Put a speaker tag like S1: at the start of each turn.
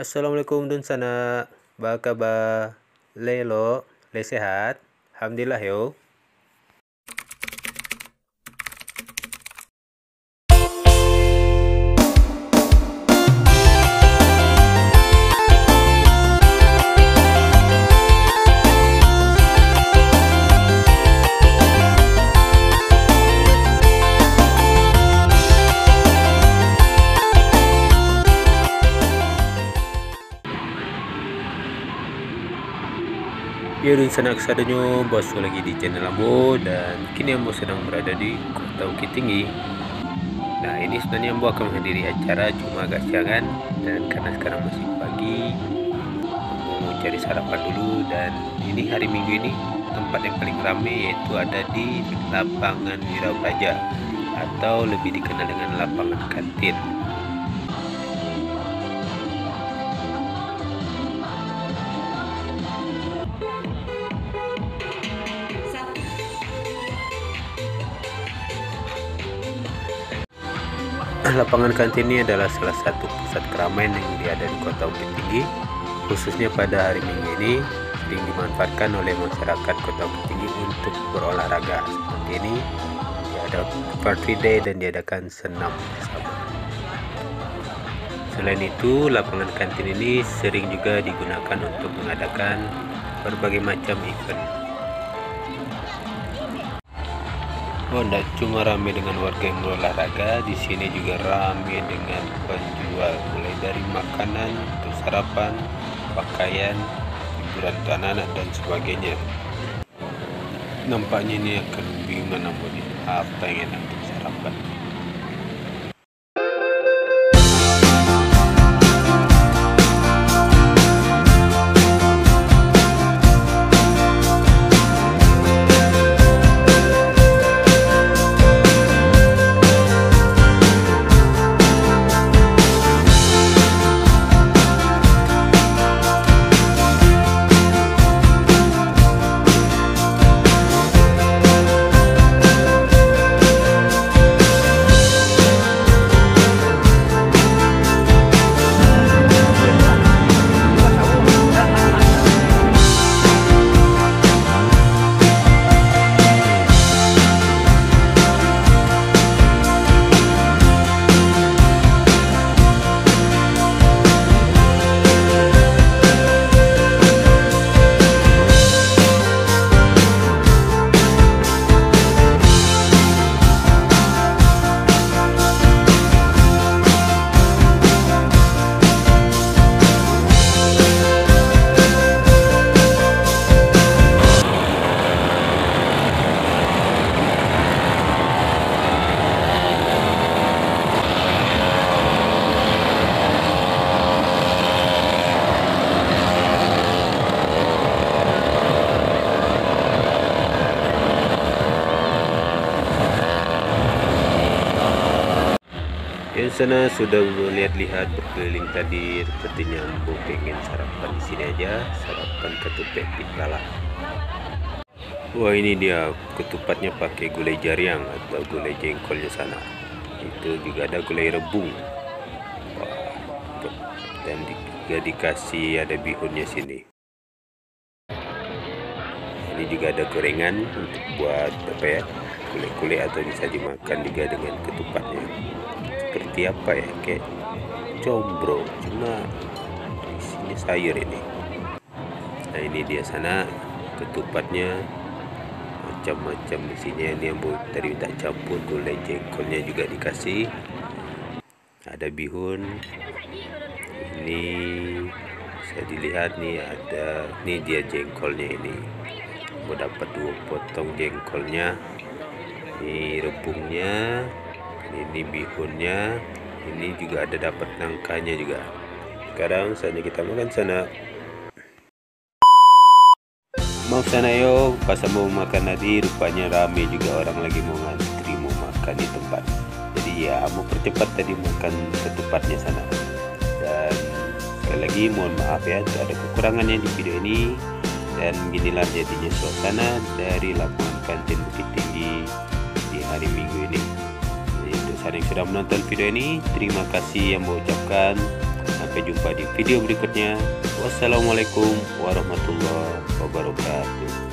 S1: Assalamualaikum dun sana. Ba kabar? Lo, le sehat? Alhamdulillah yo. Ya dun sana kesadanya bos lagi di channel Ambo, dan kini Ambo sedang berada di Kota Bukit Tinggi. Nah, ini sebenarnya Ambo akan menghadiri acara, cuma agak siangan, dan karena sekarang masih pagi, Ambo mau cari sarapan dulu. Dan ini hari Minggu ini tempat yang paling ramai yaitu ada di lapangan Wirabraja, atau lebih dikenal dengan lapangan kantin. Lapangan kantin ini adalah salah satu pusat keramaian yang ada di Kota Bukit Tinggi, khususnya pada hari Minggu ini sering dimanfaatkan oleh masyarakat Kota Bukit Tinggi untuk berolahraga. Seperti ini, ada Car Free Day dan diadakan senam bersama. Selain itu, lapangan kantin ini sering juga digunakan untuk mengadakan berbagai macam event. Oh, tidak cuma ramai dengan warga yang berolahraga, di sini juga ramai dengan penjual, mulai dari makanan untuk sarapan, pakaian, hiburan untuk anak-anak dan sebagainya. Nampaknya ini akan bingung namanya apa yang enak untuk sarapan. Yang sana sudah melihat-lihat berkeliling tadi, sepertinya Ambo pengen sarapan di sini aja, sarapan ketupat pitalah. Wah, ini dia ketupatnya pakai gulai jariang atau gulai jengkolnya sana. Itu juga ada gulai rebung. Wah, dan juga dikasih ada bihunnya sini. Ini juga ada gorengan untuk buat apa ya, kulit-kulit, atau bisa dimakan juga dengan ketupatnya. Seperti apa ya, kayak combro, cuma isinya sayur ini. Nah, ini dia sana ketupatnya macam-macam di sini. Ini yang tadi minta campur gulai jengkolnya juga dikasih, ada bihun. Ini bisa dilihat nih, ada nih dia jengkolnya ini. Mau dapat 2 potong jengkolnya, ini rebungnya, ini bihunnya, ini juga ada dapat nangkanya juga. Sekarang saatnya kita makan sana. Maaf sana yo, pas mau makan tadi rupanya rame juga, orang lagi mau ngantri mau makan di tempat. Jadi ya mau percepat tadi makan ketupatnya sana. Dan sekali lagi mohon maaf ya, ada kekurangannya di video ini. Dan beginilah jadinya suasana dari lapangan kantin Bukit Tinggi di hari Minggu ini. Jadi untuk yang sudah menonton video ini, terima kasih yang mau ucapkan. Sampai jumpa di video berikutnya. Wassalamualaikum warahmatullahi wabarakatuh.